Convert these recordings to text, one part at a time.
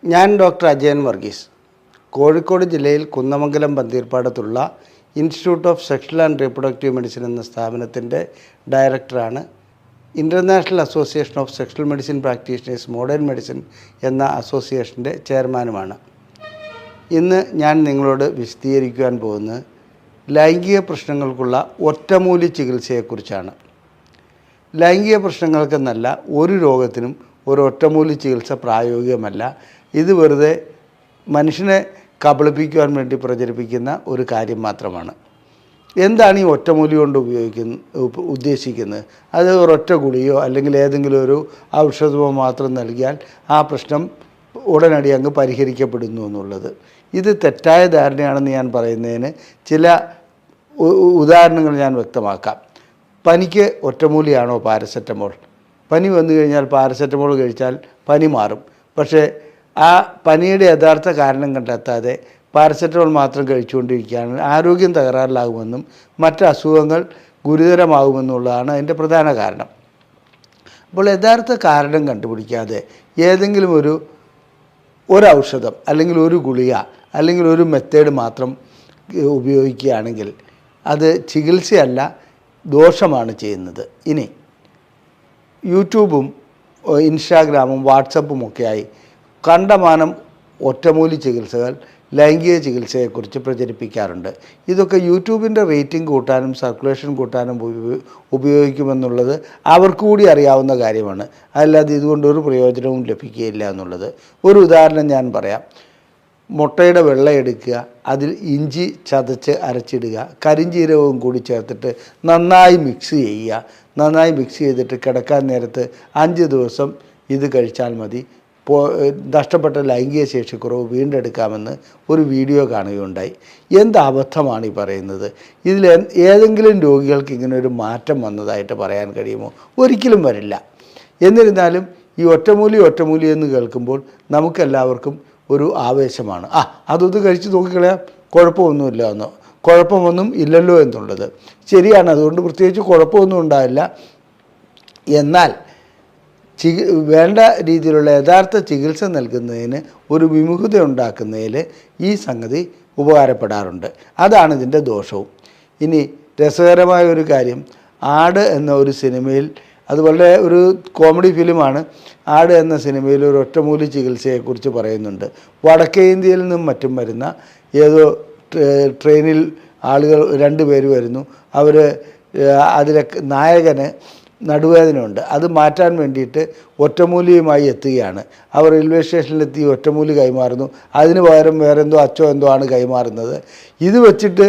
ഞാൻ ഡോക്ടർ അജയൻ വർഗീസ്, കോഴിക്കോട് ജില്ലയിൽ കുന്നമംഗലം പന്തീർപ്പാടത്തുള്ള institute of sexual and reproductive medicine എന്ന സ്ഥാപനത്തിൻ്റെ ഡയറക്ടറാണ്. International association of sexual medicine practitioners modern medicine എന്ന അസോസിയേഷൻ്റെ ചെയർമാനുമാണ്. ഇന്ന് ഞാൻ നിങ്ങളോട് വിശദീകരിക്കുവാൻ പോകുന്നത് ലൈംഗിക പ്രശ്നങ്ങൾക്കുള്ള ഒറ്റമൂലി ചികിത്സയെക്കുറിച്ചാണ്. ലൈംഗിക പ്രശ്നങ്ങൾക്കെന്നല്ല, ഒരു രോഗത്തിനും ഒരു ഒറ്റമൂലി ചികിത്സ പ്രായോഗികമല്ല. ഇത് വെറുതെ മനുഷ്യനെ കബളിപ്പിക്കുവാൻ വേണ്ടി പ്രചരിപ്പിക്കുന്ന ഒരു കാര്യം മാത്രമാണ്. എന്താണ് ഈ ഒറ്റമൂലി കൊണ്ട് ഉദ്ദേശിക്കുന്നത്? അത് ഒരൊറ്റ ഗുളിയോ അല്ലെങ്കിൽ ഏതെങ്കിലും ഒരു ഔഷധമോ മാത്രം നൽകിയാൽ ആ പ്രശ്നം ഉടനടി അങ്ങ് പരിഹരിക്കപ്പെടുന്നു എന്നുള്ളത്. ഇത് തെറ്റായ ധാരണയാണെന്ന് ഞാൻ പറയുന്നതിന് ചില ഉദാഹരണങ്ങൾ ഞാൻ വ്യക്തമാക്കാം. പനിക്ക് ഒറ്റമൂലിയാണോ പാരസെറ്റമോൾ? പനി വന്നു കഴിഞ്ഞാൽ പാരസെറ്റമോൾ കഴിച്ചാൽ പനി മാറും. പക്ഷേ ആ പനിയുടെ യഥാർത്ഥ കാരണം കണ്ടെത്താതെ പാരസെറ്റമോൾ മാത്രം കഴിച്ചുകൊണ്ടിരിക്കുകയാണെങ്കിൽ ആരോഗ്യം തകരാറിലാകുമെന്നും മറ്റ് അസുഖങ്ങൾ ഗുരുതരമാകുമെന്നുള്ളതാണ് അതിൻ്റെ പ്രധാന കാരണം. അപ്പോൾ യഥാർത്ഥ കാരണം കണ്ടുപിടിക്കാതെ ഏതെങ്കിലും ഒരു ഔഷധം അല്ലെങ്കിൽ ഒരു ഗുളിക അല്ലെങ്കിൽ ഒരു മെത്തേഡ് മാത്രം ഉപയോഗിക്കുകയാണെങ്കിൽ അത് ചികിത്സയല്ല, ദോഷമാണ് ചെയ്യുന്നത്. ഇനി യൂട്യൂബും ഇൻസ്റ്റാഗ്രാമും വാട്സപ്പും ഒക്കെയായി കണ്ടമാനം ഒറ്റമൂലി ചികിത്സകൾ ലൈംഗിക ചികിത്സയെക്കുറിച്ച് പ്രചരിപ്പിക്കാറുണ്ട്. ഇതൊക്കെ യൂട്യൂബിൻ്റെ റേറ്റിംഗ് കൂട്ടാനും സർക്കുലേഷൻ കൂട്ടാനും ഉപയോഗിക്കുമെന്നുള്ളത് അവർക്ക് കൂടി അറിയാവുന്ന കാര്യമാണ്. അല്ലാതെ ഇതുകൊണ്ടൊരു പ്രയോജനവും ലഭിക്കുകയില്ല എന്നുള്ളത്. ഒരു ഉദാഹരണം ഞാൻ പറയാം. മുട്ടയുടെ വെള്ള എടുക്കുക, അതിൽ ഇഞ്ചി ചതച്ച് അരച്ചിടുക, കരിഞ്ജീരകവും കൂടി ചേർത്തിട്ട് നന്നായി മിക്സ് ചെയ്യുക. നന്നായി മിക്സ് ചെയ്തിട്ട് കിടക്കാൻ നേരത്ത് 5 ദിവസം ഇത് കഴിച്ചാൽ മതി. നഷ്ടപ്പെട്ട ലൈംഗിക ശേഷിക്കുറവ് വീണ്ടെടുക്കാമെന്ന് ഒരു വീഡിയോ കാണുകയുണ്ടായി. എന്ത് അബദ്ധമാണ് ഈ പറയുന്നത്? ഇതിൽ ഏതെങ്കിലും രോഗികൾക്ക് ഇങ്ങനെ ഒരു മാറ്റം വന്നതായിട്ട് പറയാൻ കഴിയുമോ? ഒരിക്കലും വരില്ല. എന്നിരുന്നാലും ഈ ഒറ്റമൂലി എന്ന് കേൾക്കുമ്പോൾ നമുക്കെല്ലാവർക്കും ഒരു ആവേശമാണ്. അതൊന്ന് കഴിച്ച് നോക്കിക്കളയാം, കുഴപ്പമൊന്നുമില്ല എന്നോ, കുഴപ്പമൊന്നും ഇല്ലല്ലോ എന്നുള്ളത് ശരിയാണ്. അതുകൊണ്ട് പ്രത്യേകിച്ച് കുഴപ്പമൊന്നും ഉണ്ടാവില്ല. എന്നാൽ വേണ്ട രീതിയിലുള്ള യഥാർത്ഥ ചികിത്സ നൽകുന്നതിന് ഒരു വിമുഖത ഉണ്ടാക്കുന്നതിൽ ഈ സംഗതി ഉപകാരപ്പെടാറുണ്ട്. അതാണ് ഇതിൻ്റെ ദോഷവും. ഇനി രസകരമായ ഒരു കാര്യം, ആട് എന്ന ഒരു സിനിമയിൽ, അത് വളരെ ഒരു കോമഡി ഫിലിമാണ്. ആട് എന്ന സിനിമയിൽ ഒരു ഒറ്റമൂലി ചികിത്സയെക്കുറിച്ച് പറയുന്നുണ്ട്. വടക്കേ ഇന്ത്യയിൽ നിന്നും മറ്റും വരുന്ന ഏതോ ട്രെയിനിൽ ആളുകൾ 2 പേര് വരുന്നു. അവർ അതിലെ നായകന് നടുവേദനയുണ്ട്. അത് മാറ്റാൻ വേണ്ടിയിട്ട് ഒറ്റമൂലിയുമായി എത്തുകയാണ്. അവർ റെയിൽവേ സ്റ്റേഷനിലെത്തി ഒറ്റമൂലി കൈമാറുന്നു. അതിന് പകരം വേറെന്തോ അച്ചോ എന്തോ ആണ് കൈമാറുന്നത്. ഇത് വെച്ചിട്ട്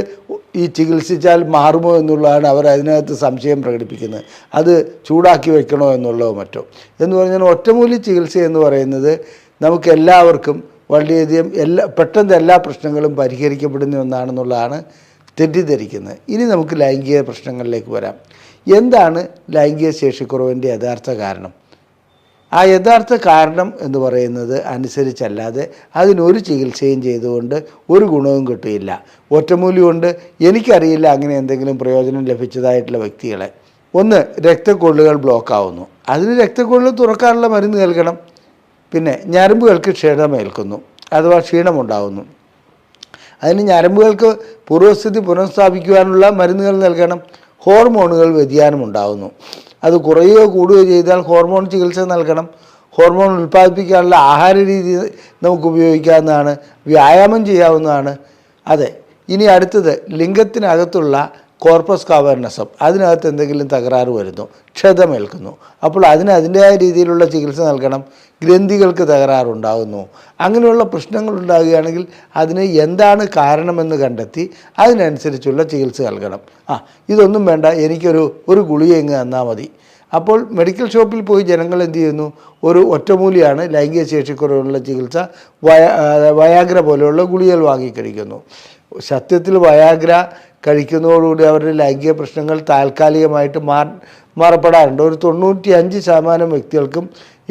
ഈ ചികിത്സിച്ചാൽ മാറുമോ എന്നുള്ളതാണ് അവർ അതിനകത്ത് സംശയം പ്രകടിപ്പിക്കുന്നത്. അത് ചൂടാക്കി വെക്കണോ എന്നുള്ളതോ മറ്റോ എന്ന് പറഞ്ഞാൽ ഒറ്റമൂലി ചികിത്സ എന്ന് പറയുന്നത് നമുക്കെല്ലാവർക്കും വളരെയധികം പെട്ടെന്ന് എല്ലാ പ്രശ്നങ്ങളും പരിഹരിക്കപ്പെടുന്ന ഒന്നാണെന്നുള്ളതാണ് തെറ്റിദ്ധരിക്കുന്നത്. ഇനി നമുക്ക് ലൈംഗിക പ്രശ്നങ്ങളിലേക്ക് വരാം. എന്താണ് ലൈംഗിക ശേഷിക്കുറവിൻ്റെ യഥാർത്ഥ കാരണം? ആ യഥാർത്ഥ കാരണം എന്ന് പറയുന്നത് അനുസരിച്ചല്ലാതെ അതിനൊരു ചികിത്സയും ചെയ്തുകൊണ്ട് ഒരു ഗുണവും കിട്ടുകയില്ല. ഒറ്റമൂലി കൊണ്ട് എനിക്കറിയില്ല അങ്ങനെ എന്തെങ്കിലും പ്രയോജനം ലഭിച്ചതായിട്ടുള്ള വ്യക്തികളെ. ഒന്ന്, രക്തക്കൊള്ളുകൾ ബ്ലോക്ക് ആവുന്നു. അതിന് രക്തക്കൊള്ളുകൾ തുറക്കാനുള്ള മരുന്ന് നൽകണം. പിന്നെ ഞരമ്പുകൾക്ക് ക്ഷീണമേൽക്കുന്നു അഥവാ ക്ഷീണമുണ്ടാകുന്നു. അതിന് ഞരമ്പുകൾക്ക് പൂർവ്വസ്ഥിതി പുനഃസ്ഥാപിക്കുവാനുള്ള മരുന്നുകൾ നൽകണം. ഹോർമോണുകൾ വ്യതിയാനമുണ്ടാകുന്നു. അത് കുറയുകയോ കൂടുകയോ ചെയ്താൽ ഹോർമോൺ ചികിത്സ നൽകണം. ഹോർമോൺ ഉൽപ്പാദിപ്പിക്കാനുള്ള ആഹാര രീതി നമുക്ക് ഉപയോഗിക്കാവുന്നതാണ്, വ്യായാമം ചെയ്യാവുന്നതാണ്. അതെ. ഇനി അടുത്തത്, ലിംഗത്തിനകത്തുള്ള കോർപ്പസ് കാവേർനസം, അതിനകത്ത് എന്തെങ്കിലും തകരാറ് വരുന്നു, ക്ഷതമേൽക്കുന്നു. അപ്പോൾ അതിൻ്റെതായ രീതിയിലുള്ള ചികിത്സ നൽകണം. ഗ്രന്ഥികൾക്ക് തകരാറുണ്ടാകുന്നു. അങ്ങനെയുള്ള പ്രശ്നങ്ങൾ ഉണ്ടാകുകയാണെങ്കിൽ അതിന് എന്താണ് കാരണമെന്ന് കണ്ടെത്തി അതിനനുസരിച്ചുള്ള ചികിത്സ നൽകണം. ഇതൊന്നും വേണ്ട, എനിക്കൊരു ഗുളിക ഇങ്ങ് തന്നാൽ മതി. അപ്പോൾ മെഡിക്കൽ ഷോപ്പിൽ പോയി ജനങ്ങൾ എന്ത് ചെയ്യുന്നു? ഒരു ഒറ്റമൂലിയാണ് ലൈംഗിക ശേഷിക്കുറവുള്ള ചികിത്സ, വയാഗ്ര പോലെയുള്ള ഗുളികകൾ വാങ്ങിക്കഴിക്കുന്നു. സത്യത്തിൽ വയാഗ്ര കഴിക്കുന്നതോടുകൂടി അവരുടെ ലൈംഗിക പ്രശ്നങ്ങൾ താൽക്കാലികമായിട്ട് മാറപ്പെടാറുണ്ട്. ഒരു 95% വ്യക്തികൾക്കും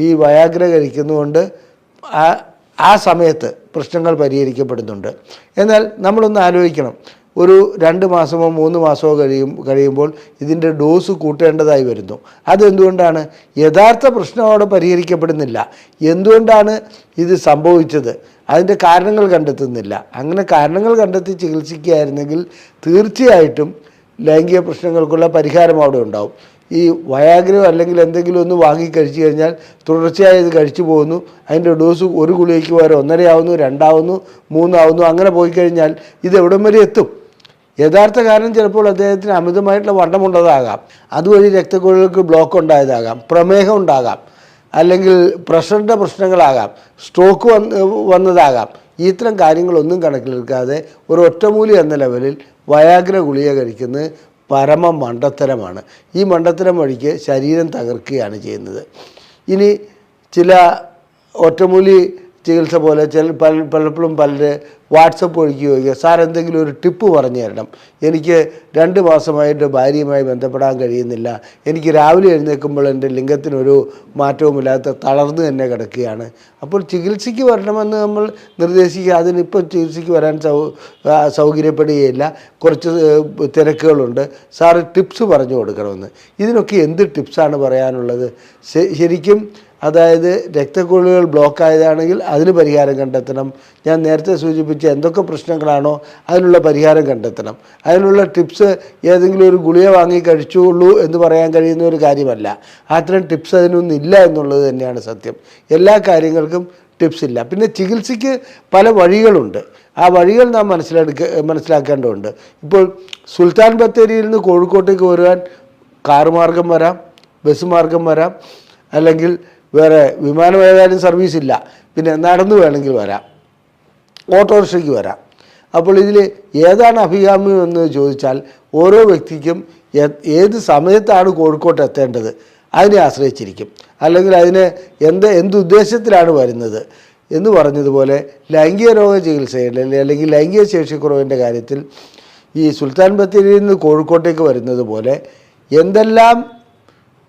ഈ വയാഗ്ര കഴിക്കുന്നതുകൊണ്ട് ആ സമയത്ത് പ്രശ്നങ്ങൾ പരിഹരിക്കപ്പെടുന്നുണ്ട്. എന്നാൽ നമ്മളൊന്ന് ആലോചിക്കണം, ഒരു 2 മാസമോ 3 മാസമോ കഴിയുമ്പോൾ ഇതിൻ്റെ ഡോസ് കൂട്ടേണ്ടതായി വരുന്നു. അതെന്തുകൊണ്ടാണ്? യഥാർത്ഥ പ്രശ്നം അവിടെ പരിഹരിക്കപ്പെടുന്നില്ല. എന്തുകൊണ്ടാണ് ഇത് സംഭവിച്ചത്? അതിൻ്റെ കാരണങ്ങൾ കണ്ടെത്തുന്നില്ല. അങ്ങനെ കാരണങ്ങൾ കണ്ടെത്തി ചികിത്സിക്കുകയായിരുന്നെങ്കിൽ തീർച്ചയായിട്ടും ലൈംഗിക പ്രശ്നങ്ങൾക്കുള്ള പരിഹാരം അവിടെ ഉണ്ടാവും. ഈ വയാഗ്രോ അല്ലെങ്കിൽ എന്തെങ്കിലും ഒന്ന് വാങ്ങി കഴിച്ചു കഴിഞ്ഞാൽ തുടർച്ചയായി ഇത് കഴിച്ചു പോകുന്നു. അതിൻ്റെ ഡോസ് ഒരു ഗുളികയ്ക്ക് പകരം 1.5 ആവുന്നു, 2 ആവുന്നു, 3 ആവുന്നു. അങ്ങനെ പോയി കഴിഞ്ഞാൽ ഇത് എവിടം വരെ എത്തും? യഥാർത്ഥ കാരണം ചിലപ്പോൾ അദ്ദേഹത്തിന് അമിതമായിട്ടുള്ള വണ്ണമുള്ളതാകാം, അതുവഴി രക്തക്കുഴലുകൾക്ക് ബ്ലോക്ക് ഉണ്ടായതാകാം, പ്രമേഹം ഉണ്ടാകാം, അല്ലെങ്കിൽ പ്രഷറിൻ്റെ പ്രശ്നങ്ങളാകാം, സ്ട്രോക്ക് വന്നതാകാം. ഇത്തരം കാര്യങ്ങളൊന്നും കണക്കിലെടുക്കാതെ ഒരു ഒറ്റമൂലി എന്ന ലെവലിൽ വയാഗ്ര ഗുളിക കഴിക്കുന്നത് പരമ മണ്ടത്തരമാണ്. ഈ മണ്ടത്തരം വഴിക്ക് ശരീരം തകർക്കുകയാണ് ചെയ്യുന്നത്. ഇനി ചില ഒറ്റമൂലി ചികിത്സ പോലെ പലപ്പോഴും പലര് വാട്സപ്പ് വഴിക്ക് ചോദിക്കുക, സാർ എന്തെങ്കിലും ഒരു ടിപ്പ് പറഞ്ഞു തരണം, എനിക്ക് 2 മാസമായിട്ട് ഭാര്യയുമായി ബന്ധപ്പെടാൻ കഴിയുന്നില്ല, എനിക്ക് രാവിലെ എഴുന്നേൽക്കുമ്പോൾ എൻ്റെ ലിംഗത്തിനൊരു മാറ്റവുമില്ലാത്ത തളർന്ന് തന്നെ കിടക്കുകയാണ്. അപ്പോൾ ചികിത്സയ്ക്ക് വരണമെന്ന് നമ്മൾ നിർദ്ദേശിക്കുക, അതിനിപ്പോൾ ചികിത്സയ്ക്ക് വരാൻ സൗകര്യപ്പെടുകയില്ല, കുറച്ച് തിരക്കുകളുണ്ട്, സാറ് ടിപ്സ് പറഞ്ഞു കൊടുക്കണമെന്ന്. ഇതിനൊക്കെ എന്ത് ടിപ്സാണ് പറയാനുള്ളത്? ശരിക്കും അതായത് രക്തക്കുഴലുകൾ ബ്ലോക്കായതാണെങ്കിൽ അതിന് പരിഹാരം കണ്ടെത്തണം. ഞാൻ നേരത്തെ സൂചിപ്പിച്ച എന്തൊക്കെ പ്രശ്നങ്ങളാണോ അതിനുള്ള പരിഹാരം കണ്ടെത്തണം. അതിനുള്ള ടിപ്സ് ഏതെങ്കിലും ഒരു ഗുളിക വാങ്ങി കഴിച്ചുള്ളൂ എന്ന് പറയാൻ കഴിയുന്ന ഒരു കാര്യമല്ല. അത്തരം ടിപ്സ് അതിനൊന്നും ഇല്ല എന്നുള്ളത് തന്നെയാണ് സത്യം. എല്ലാ കാര്യങ്ങൾക്കും ടിപ്സ് ഇല്ല. പിന്നെ ചികിത്സയ്ക്ക് പല വഴികളുണ്ട്. ആ വഴികൾ നാം മനസ്സിലാക്കേണ്ടതുണ്ട്. ഇപ്പോൾ സുൽത്താൻ ബത്തേരിയിൽ നിന്ന് കോഴിക്കോട്ടേക്ക് വരുവാൻ കാറ് മാർഗം വരാം, ബസ് മാർഗം വരാം, അല്ലെങ്കിൽ വേറെ വിമാനമേതായാലും സർവീസ് ഇല്ല, പിന്നെ നടന്നു വേണമെങ്കിൽ വരാം, ഓട്ടോറിക്ഷയ്ക്ക് വരാം. അപ്പോൾ ഇതിൽ ഏതാണ് അഭികാമ്യം എന്ന് ചോദിച്ചാൽ ഓരോ വ്യക്തിക്കും ഏത് സമയത്താണ് കോഴിക്കോട്ട് എത്തേണ്ടത് അതിനെ ആശ്രയിച്ചിരിക്കും. അല്ലെങ്കിൽ അതിന് എന്തുദ്ദേശത്തിലാണ് വരുന്നത് എന്ന് പറഞ്ഞതുപോലെ ലൈംഗിക രോഗ ചികിത്സയുടെ അല്ലെങ്കിൽ ലൈംഗിക ശേഷിക്കുറവിൻ്റെ കാര്യത്തിൽ ഈ സുൽത്താൻ ബത്തേരിയിൽ നിന്ന് കോഴിക്കോട്ടേക്ക് വരുന്നത് പോലെ എന്തെല്ലാം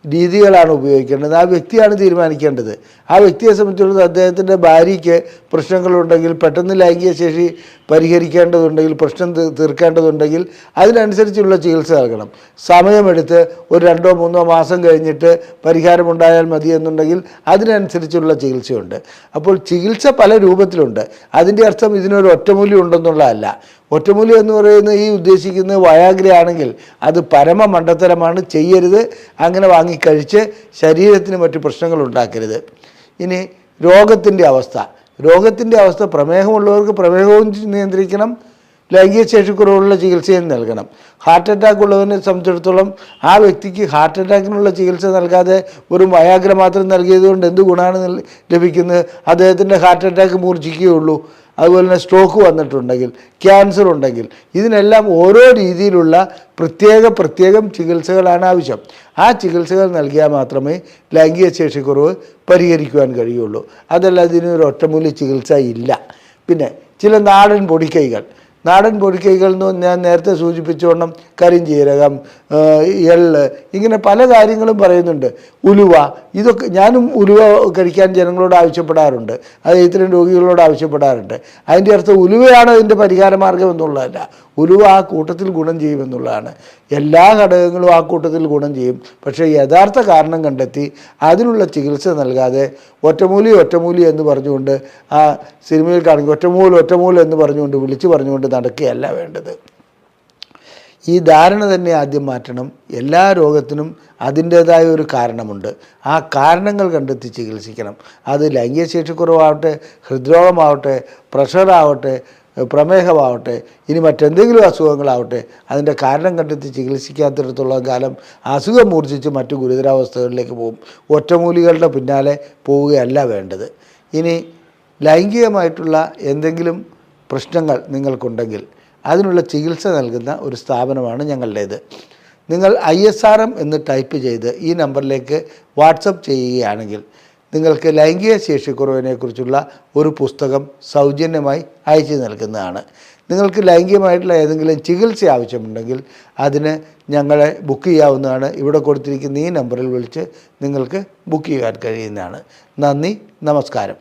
രീതികളാണ് ഉപയോഗിക്കേണ്ടത് ആ വ്യക്തിയാണ് തീരുമാനിക്കേണ്ടത്. ആ വ്യക്തിയെ സംബന്ധിച്ചിടത്തോളം അദ്ദേഹത്തിൻ്റെ ഭാര്യയ്ക്ക് പ്രശ്നങ്ങളുണ്ടെങ്കിൽ, പെട്ടെന്ന് ലൈംഗിക ശേഷി പരിഹരിക്കേണ്ടതുണ്ടെങ്കിൽ, പ്രശ്നം തീർക്കേണ്ടതുണ്ടെങ്കിൽ അതിനനുസരിച്ചുള്ള ചികിത്സ നൽകണം. സമയമെടുത്ത് ഒരു 2-3 മാസം കഴിഞ്ഞിട്ട് പരിഹാരമുണ്ടായാൽ മതി എന്നുണ്ടെങ്കിൽ അതിനനുസരിച്ചുള്ള ചികിത്സയുണ്ട്. അപ്പോൾ ചികിത്സ പല രൂപത്തിലുണ്ട്. അതിൻ്റെ അർത്ഥം ഇതിനൊരു ഒറ്റമൂല്യം ഉണ്ടെന്നുള്ളതല്ല. ഒറ്റമൂലി എന്ന് പറയുന്നത് ഈ ഉദ്ദേശിക്കുന്നത് വയാഗ്ര ആണെങ്കിൽ അത് പരമ മണ്ടത്തരമാണ്, ചെയ്യരുത്. അങ്ങനെ വാങ്ങിക്കഴിച്ച് ശരീരത്തിന് മറ്റു പ്രശ്നങ്ങൾ ഉണ്ടാക്കരുത്. ഇനി രോഗത്തിൻ്റെ അവസ്ഥ പ്രമേഹമുള്ളവർക്ക് പ്രമേഹവും നിയന്ത്രിക്കണം, ലൈംഗിക ശേഷിക്കുറവുള്ള ചികിത്സയും നൽകണം. ഹാർട്ട് അറ്റാക്ക് ഉള്ളവനെ സംബന്ധിച്ചിടത്തോളം ആ വ്യക്തിക്ക് ഹാർട്ട് അറ്റാക്കിനുള്ള ചികിത്സ നൽകാതെ ഒരു വയാഗ്ര മാത്രം നൽകിയതുകൊണ്ട് എന്ത് ഗുണമാണ് ലഭിക്കുന്നത്? അദ്ദേഹത്തിൻ്റെ ഹാർട്ട് അറ്റാക്ക് മൂർച്ഛിക്കുകയുള്ളൂ. അതുപോലെ തന്നെ സ്ട്രോക്ക് വന്നിട്ടുണ്ടെങ്കിൽ, ക്യാൻസർ ഉണ്ടെങ്കിൽ, ഇതിനെല്ലാം ഓരോ രീതിയിലുള്ള പ്രത്യേകം ചികിത്സകളാണ് ആവശ്യം. ആ ചികിത്സകൾ നൽകിയാൽ മാത്രമേ ലൈംഗിക ശേഷിക്കുറവ് പരിഹരിക്കുവാൻ കഴിയുള്ളൂ. അതല്ല ഇതിനൊരു ഒറ്റമൂലി ചികിത്സ ഇല്ല. പിന്നെ ചില നാടൻ പൊടിക്കൈകൾ എന്ന് ഞാൻ നേരത്തെ സൂചിപ്പിച്ചോണം, കരിഞ്ജീരകം, എള്ള്, ഇങ്ങനെ പല കാര്യങ്ങളും പറയുന്നുണ്ട്. ഉലുവ, ഇതൊക്കെ ഞാനും ഉലുവ കഴിക്കാൻ ജനങ്ങളോട് ആവശ്യപ്പെടാറുണ്ട്, അത് ഇത്തരം രോഗികളോട് ആവശ്യപ്പെടാറുണ്ട്. അതിൻ്റെ അർത്ഥം ഉലുവയാണ് അതിൻ്റെ പരിഹാര മാർഗം എന്നുള്ളതല്ല. ഉലുവ ആ കൂട്ടത്തിൽ ഗുണം ചെയ്യുമെന്നുള്ളതാണ്. എല്ലാ ഘടകങ്ങളും ആ കൂട്ടത്തിൽ ഗുണം ചെയ്യും. പക്ഷേ യഥാർത്ഥ കാരണം കണ്ടെത്തി അതിനുള്ള ചികിത്സ നൽകാതെ ഒറ്റമൂലി എന്ന് പറഞ്ഞുകൊണ്ട് ആ സിനിമയിൽ കാണിക്കും, ഒറ്റമൂൽ എന്ന് പറഞ്ഞുകൊണ്ട് വിളിച്ചു പറഞ്ഞുകൊണ്ട് നടക്കുകയല്ല വേണ്ടത്. ഈ ധാരണ തന്നെ ആദ്യം മാറ്റണം. എല്ലാ രോഗത്തിനും അതിൻ്റേതായ ഒരു കാരണമുണ്ട്. ആ കാരണങ്ങൾ കണ്ടെത്തി ചികിത്സിക്കണം. അത് ലൈംഗിക ശേഷിക്കുറവാവട്ടെ, ഹൃദ്രോഗമാവട്ടെ, പ്രഷറാവട്ടെ, പ്രമേഹമാവട്ടെ, ഇനി മറ്റെന്തെങ്കിലും അസുഖങ്ങളാവട്ടെ, അതിൻ്റെ കാരണം കണ്ടെത്തി ചികിത്സിക്കാത്തിടത്തോളം കാലം അസുഖം മൂർച്ഛിച്ച് മറ്റു ഗുരുതരാവസ്ഥകളിലേക്ക് പോകും. ഒറ്റമൂലികളുടെ പിന്നാലെ പോവുകയല്ല വേണ്ടത്. ഇനി ലൈംഗികമായിട്ടുള്ള എന്തെങ്കിലും പ്രശ്നങ്ങൾ നിങ്ങൾക്കുണ്ടെങ്കിൽ അതിനുള്ള ചികിത്സ നൽകുന്ന ഒരു സ്ഥാപനമാണ് ഞങ്ങളുടേത്. നിങ്ങൾ ISRM എന്ന് ടൈപ്പ് ചെയ്ത് ഈ നമ്പറിലേക്ക് വാട്സപ്പ് ചെയ്യുകയാണെങ്കിൽ നിങ്ങൾക്ക് ലൈംഗിക ശേഷിക്കുറവിനെക്കുറിച്ചുള്ള ഒരു പുസ്തകം സൗജന്യമായി അയച്ചു നൽകുന്നതാണ്. നിങ്ങൾക്ക് ലൈംഗികമായിട്ടുള്ള ഏതെങ്കിലും ചികിത്സ ആവശ്യമുണ്ടെങ്കിൽ അതിന് ഞങ്ങളെ ബുക്ക് ചെയ്യാവുന്നതാണ്. ഇവിടെ കൊടുത്തിരിക്കുന്ന ഈ നമ്പറിൽ വിളിച്ച് നിങ്ങൾക്ക് ബുക്ക് ചെയ്യാൻ കഴിയുന്നതാണ്. നന്ദി, നമസ്കാരം.